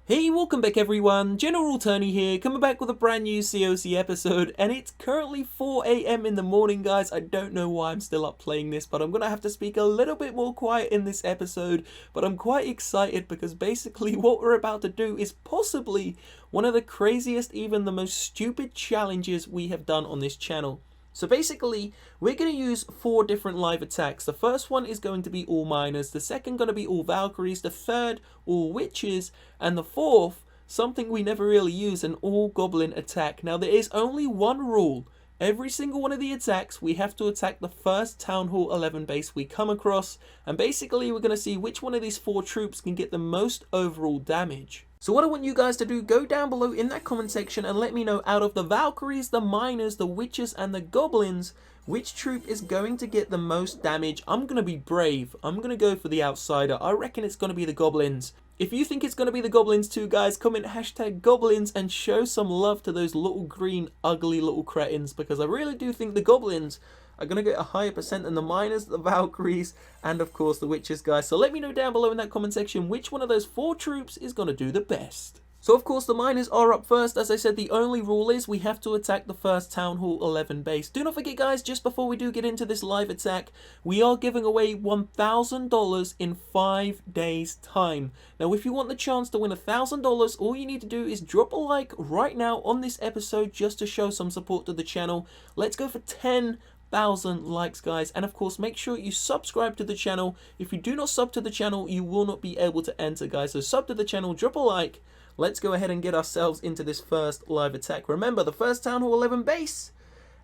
Hey, welcome back everyone, General Tony here, coming back with a brand new COC episode, and it's currently 4 AM in the morning, guys. I don't know why I'm still up playing this, but I'm gonna have to speak a little bit more quiet in this episode, but I'm quite excited because basically what we're about to do is possibly one of the craziest, even the most stupid challenges we have done on this channel. So basically, we're going to use 4 different live attacks. The first one is going to be all miners, the second going to be all Valkyries, the third all witches, and the fourth, something we never really use, an all goblin attack. Now there is only one rule. Every single one of the attacks, we have to attack the first Town Hall 11 base we come across, and basically we're going to see which one of these 4 troops can get the most overall damage. So what I want you guys to do, go down below in that comment section and let me know, out of the Valkyries, the miners, the witches and the goblins, which troop is going to get the most damage. I'm going to be brave. I'm going to go for the outsider. I reckon it's going to be the goblins. If you think it's going to be the goblins too, guys, comment hashtag goblins and show some love to those little green ugly little cretins, because I really do think the goblins are going to get a higher percent than the miners, the Valkyries, and of course the witches, guys. So let me know down below in that comment section which one of those 4 troops is going to do the best. So of course the miners are up first. As I said, the only rule is we have to attack the first Town Hall 11 base. Do not forget, guys, just before we do get into this live attack, we are giving away $1,000 in 5 days time. Now if you want the chance to win $1,000, all you need to do is drop a like right now on this episode just to show some support to the channel. Let's go for 10,000 likes, guys, and of course make sure you subscribe to the channel. If you do not sub to the channel, you will not be able to enter, guys. So sub to the channel, drop a like. Let's go ahead and get ourselves into this first live attack. Remember, the first Town Hall 11 base,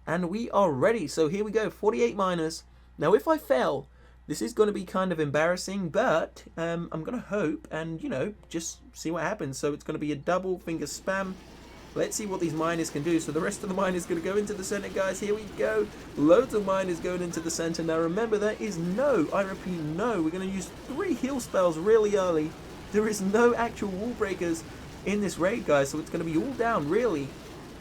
and we are ready. So here we go, 48 miners. Now if I fail, this is going to be kind of embarrassing, but I'm going to hope and, you know, just see what happens. So it's going to be a double finger spam. Let's see what these miners can do. So the rest of the miners going to go into the center, guys. Here we go. Loads of miners going into the center. Now remember, there is no, I repeat, no. We're going to use 3 heal spells really early. There is no actual wall breakers in this raid, guys. So it's going to be all down, really,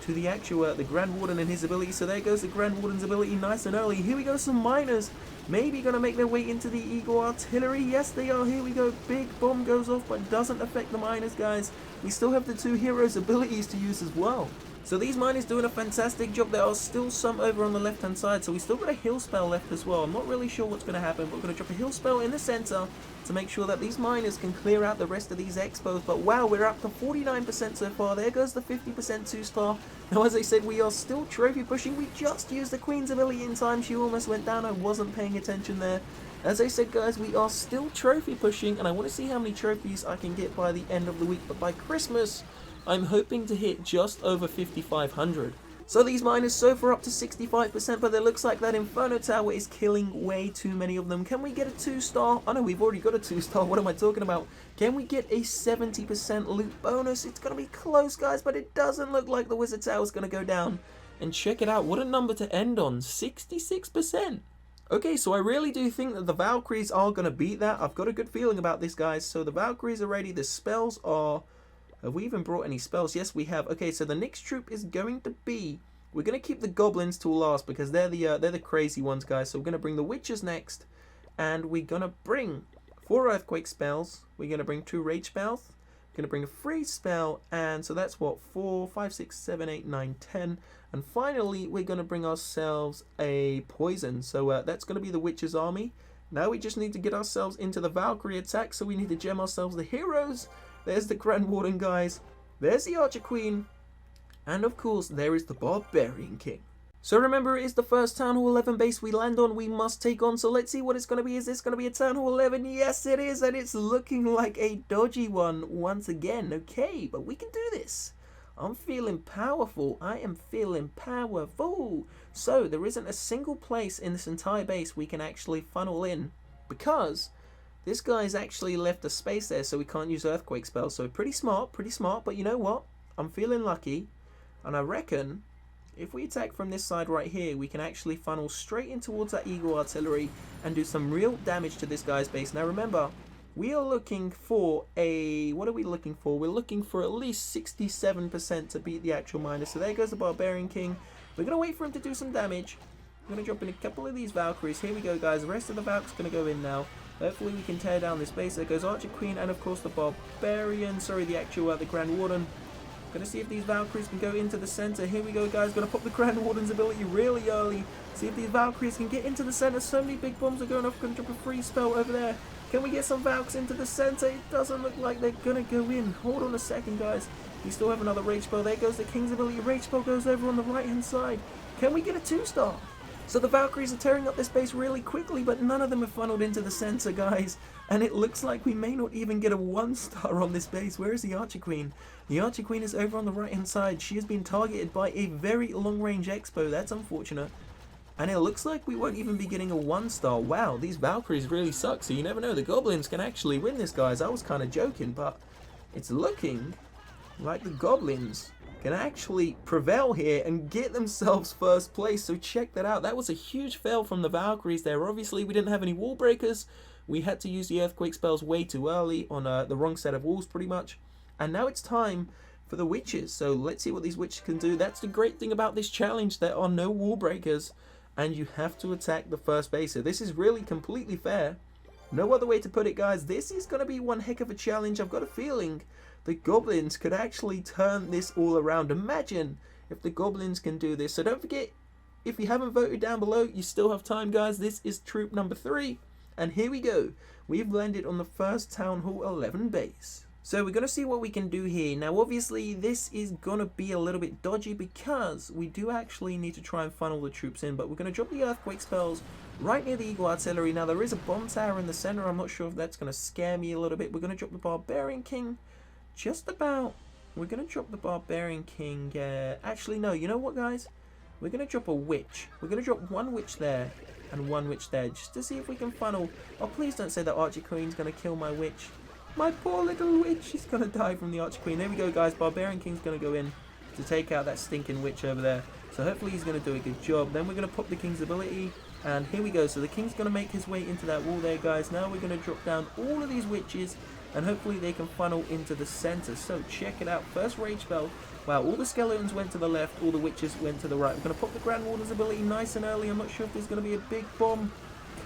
to the actual, the Grand Warden and his ability. So there goes the Grand Warden's ability nice and early. Here we go, some miners. Maybe going to make their way into the Eagle Artillery. Yes, they are. Here we go. Big bomb goes off, but doesn't affect the miners, guys. We still have the 2 heroes' abilities to use as well. So these miners doing a fantastic job. There are still some over on the left-hand side, so we still got a heal spell left as well. I'm not really sure what's going to happen, but we're going to drop a heal spell in the center to make sure that these miners can clear out the rest of these expos. But wow, we're up to 49% so far. There goes the 50% 2-star. Now, as I said, we are still trophy pushing. We just used the Queen's ability in time. She almost went down. I wasn't paying attention there. As I said, guys, we are still trophy pushing, and I want to see how many trophies I can get by the end of the week. But by Christmas, I'm hoping to hit just over 5,500. So these miners so far up to 65%, but it looks like that Inferno Tower is killing way too many of them. Can we get a 2-star? Oh no, we've already got a 2-star. What am I talking about? Can we get a 70% loot bonus? It's going to be close, guys, but it doesn't look like the Wizard Tower is going to go down. And check it out. What a number to end on. 66%. Okay, so I really do think that the Valkyries are going to beat that. I've got a good feeling about this, guys. So the Valkyries are ready. The spells are... Have we even brought any spells? Yes, we have. Okay, so the next troop is going to be... We're going to keep the goblins till last because they're the crazy ones, guys. So we're going to bring the witches next. And we're going to bring 4 earthquake spells. We're going to bring 2 rage spells. We're going to bring a freeze spell. And so that's what? 4, 5, 6, 7, 8, 9, 10. And finally, we're going to bring ourselves a poison. So that's going to be the witches army. Now we just need to get ourselves into the Valkyrie attack. So we need to gem ourselves the heroes. There's the Grand Warden, guys. There's the Archer Queen. And of course, there is the Barbarian King. So remember, it is the first Town Hall 11 base we land on, we must take on. So let's see what it's going to be. Is this going to be a Town Hall 11? Yes, it is. And it's looking like a dodgy one once again. Okay, but we can do this. I'm feeling powerful. I am feeling powerful. So there isn't a single place in this entire base we can actually funnel in, because this guy's actually left a space there, so we can't use earthquake spells. So pretty smart, but you know what? I'm feeling lucky, and I reckon if we attack from this side right here, we can actually funnel straight in towards that Eagle Artillery and do some real damage to this guy's base. Now remember, we are looking for a... What are we looking for? We're looking for at least 67% to beat the actual miner. So there goes the Barbarian King. We're going to wait for him to do some damage. I'm going to drop in a couple of these Valkyries. Here we go, guys. The rest of the Valkyries going to go in now. Hopefully we can tear down this base. There goes Archer Queen and of course the Barbarian. Sorry, the actual the Grand Warden. Gonna see if these Valkyries can go into the center. Here we go, guys. Gonna pop the Grand Warden's ability really early. See if these Valkyries can get into the center. So many big bombs are going off. Gonna drop a free spell over there. Can we get some Valks into the center? It doesn't look like they're gonna go in. Hold on a second, guys. We still have another Rage Spell. There goes the King's ability. Rage Spell goes over on the right-hand side. Can we get a 2-star? So the Valkyries are tearing up this base really quickly, but none of them have funneled into the center, guys. And it looks like we may not even get a 1-star on this base. Where is the Archer Queen? The Archer Queen is over on the right-hand side. She has been targeted by a very long-range Expo. That's unfortunate. And it looks like we won't even be getting a 1-star. Wow, these Valkyries really suck. So you never know. The Goblins can actually win this, guys. I was kind of joking, but it's looking like the Goblins can actually prevail here and get themselves first place. So check that out. That was a huge fail from the Valkyries there. Obviously, we didn't have any wall breakers. We had to use the Earthquake spells way too early on the wrong set of walls, pretty much. And now it's time for the Witches. So let's see what these Witches can do. That's the great thing about this challenge. There are no wall breakers, and you have to attack the first base. So this is really completely fair. No other way to put it, guys. This is going to be one heck of a challenge. I've got a feeling the Goblins could actually turn this all around. Imagine if the Goblins can do this. So don't forget, if you haven't voted down below, you still have time, guys. This is troop number 3. And here we go. We've landed on the first Town Hall 11 base. So we're going to see what we can do here. Now, obviously, this is going to be a little bit dodgy because we do actually need to try and funnel the troops in. But we're going to drop the Earthquake spells right near the Eagle Artillery. Now, there is a bomb tower in the center. I'm not sure if that's going to scare me a little bit. We're going to drop the Barbarian King just about. We're going to drop the Barbarian King. Actually, no. You know what, guys? We're going to drop a Witch. We're going to drop one Witch there and one Witch there just to see if we can funnel. Oh, please don't say that Archer Queen's going to kill my Witch. My poor little Witch, she's going to die from the Archer Queen. There we go, guys. Barbarian King's going to go in to take out that stinking Witch over there. So hopefully he's going to do a good job. Then we're going to pop the King's ability. And here we go. So the King's going to make his way into that wall there, guys. Now we're going to drop down all of these Witches. And hopefully they can funnel into the center. So check it out. First Rage Spell. Wow, all the Skeletons went to the left. All the Witches went to the right. We're going to pop the Grand Warden's ability nice and early. I'm not sure if there's going to be a big bomb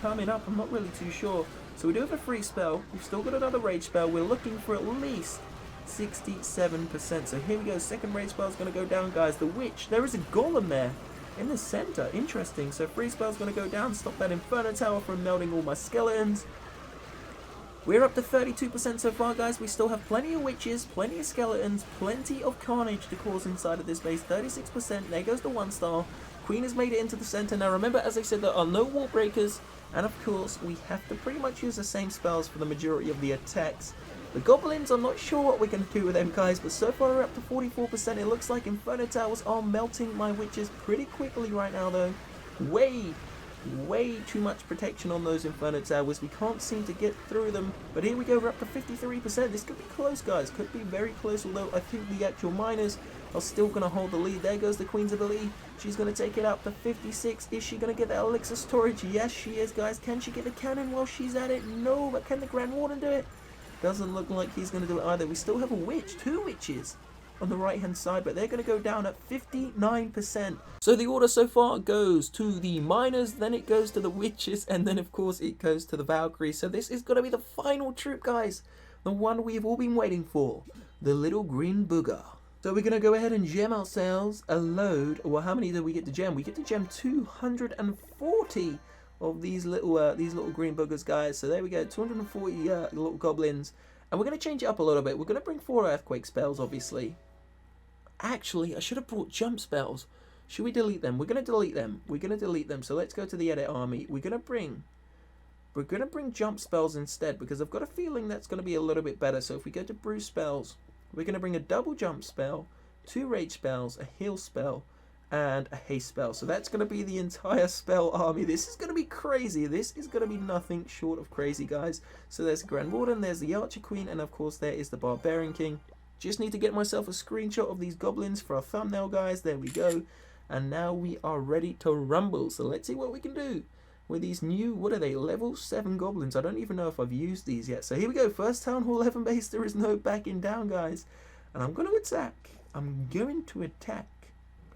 coming up. I'm not really too sure. So we do have a free spell. We've still got another Rage Spell. We're looking for at least 67%. So here we go. Second Rage Spell is going to go down, guys. The Witch. There is a Golem there in the center. Interesting. So free spell is going to go down. Stop that Inferno Tower from melting all my Skeletons. We're up to 32% so far, guys. We still have plenty of Witches, plenty of Skeletons, plenty of carnage to cause inside of this base. 36%. There goes the 1-star. Queen has made it into the center. Now remember, as I said, there are no wall breakers. And of course, we have to pretty much use the same spells for the majority of the attacks. The Goblins, I'm not sure what we're going to do with them, guys. But so far, we're up to 44%. It looks like Inferno Towers are melting my Witches pretty quickly right now, though. Way too much protection on those Inferno Towers. We can't seem to get through them. But here we go, we're up to 53%. This could be close, guys. Could be very close, although I think the actual miners are still going to hold the lead. There goes the Queen's ability. She's going to take it up to 56. Is she going to get that elixir storage? Yes, she is, guys. Can she get the cannon while she's at it? No, but can the Grand Warden do it? Doesn't look like he's going to do it either. We still have a Witch, 2 Witches on the right hand side, but they're going to go down at 59%. So the order so far goes to the miners, then it goes to the Witches, and then of course it goes to the Valkyries. So this is going to be the final troop, guys, the one we've all been waiting for, the little green booger. So we're going to go ahead and gem ourselves a load. Well, how many do we get to gem? We get to gem 240 of these little green boogers, guys. So there we go, 240 little goblins. And we're going to change it up a little bit. We're going to bring 4 earthquake spells, obviously. Actually, I should have brought jump spells. Should we delete them? We're going to delete them. We're going to delete them. So let's go to the edit army. We're going to bring jump spells instead, because I've got a feeling that's going to be a little bit better. So if we go to brew spells, we're going to bring a double jump spell, 2 rage spells, a heal spell, and a haste spell. So that's going to be the entire spell army. This is going to be crazy. This is going to be nothing short of crazy, guys. So there's the Grand Warden, there's the Archer Queen, and of course there is the Barbarian King. Just need to get myself a screenshot of these goblins for our thumbnail, guys. There we go. And now we are ready to rumble. So let's see what we can do with these new, what are they, level 7 goblins. I don't even know if I've used these yet. So here we go, first Town Hall 11 base. There is no backing down, guys. And I'm going to attack. I'm going to attack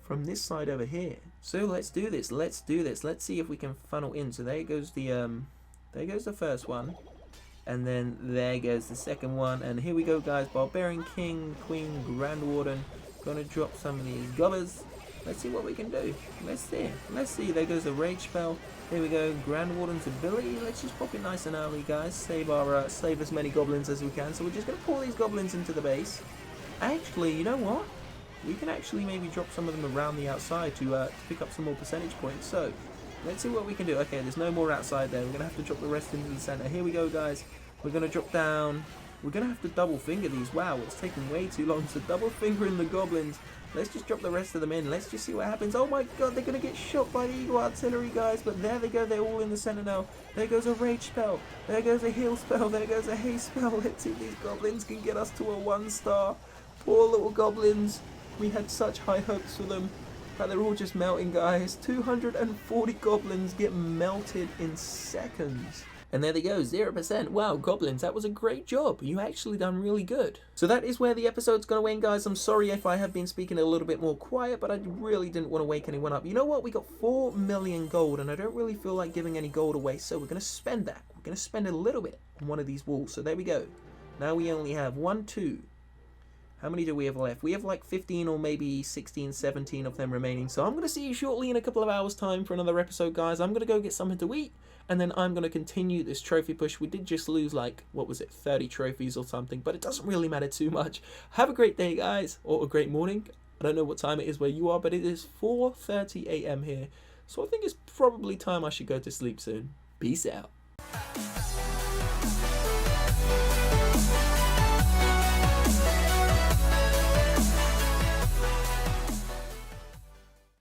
from this side over here. So let's do this. Let's do this. Let's see if we can funnel in. So there goes the first one. And then there goes the second one. And here we go, guys. Barbarian King, Queen, Grand Warden. Gonna drop some of these gobbers. Let's see what we can do. Let's see. There goes a rage spell. Here we go. Grand Warden's ability. Let's just pop it nice and early, guys. Save as many goblins as we can. So we're just gonna pour these goblins into the base. Actually, you know what? We can actually maybe drop some of them around the outside to pick up some more percentage points. So let's see what we can do. Okay, there's no more outside there. We're gonna have to drop the rest into the center. Here we go, guys. We're gonna drop down. We're gonna have to double finger these. Wow, it's taking way too long. So double fingering the goblins. Let's just drop the rest of them in. Let's just see what happens. Oh my god, they're gonna get shot by the eagle artillery, guys. But there they go. They're all in the center now. There goes a rage spell. There goes a heal spell. There goes a haste spell. Let's see if these goblins can get us to a 1-star. Poor little goblins. We had such high hopes for them. But they're all just melting, guys. 240 goblins get melted in seconds. And there they go, 0%. Wow, goblins, that was a great job. You actually done really good. So that is where the episode's going to end, guys. I'm sorry if I have been speaking a little bit more quiet, but I really didn't want to wake anyone up. You know what? We got 4 million gold, and I don't really feel like giving any gold away, so we're going to spend that. We're going to spend a little bit on one of these walls. So there we go. Now we only have 1, 2. How many do we have left? We have like 15 or maybe 16, 17 of them remaining. So I'm going to see you shortly in a couple of hours time for another episode, guys. I'm going to go get something to eat, and then I'm going to continue this trophy push. We did just lose like, what was it, 30 trophies or something, but it doesn't really matter too much. Have a great day, guys, or a great morning. I don't know what time it is where you are, but it is 4:30 a.m. here. So I think it's probably time I should go to sleep soon. Peace out.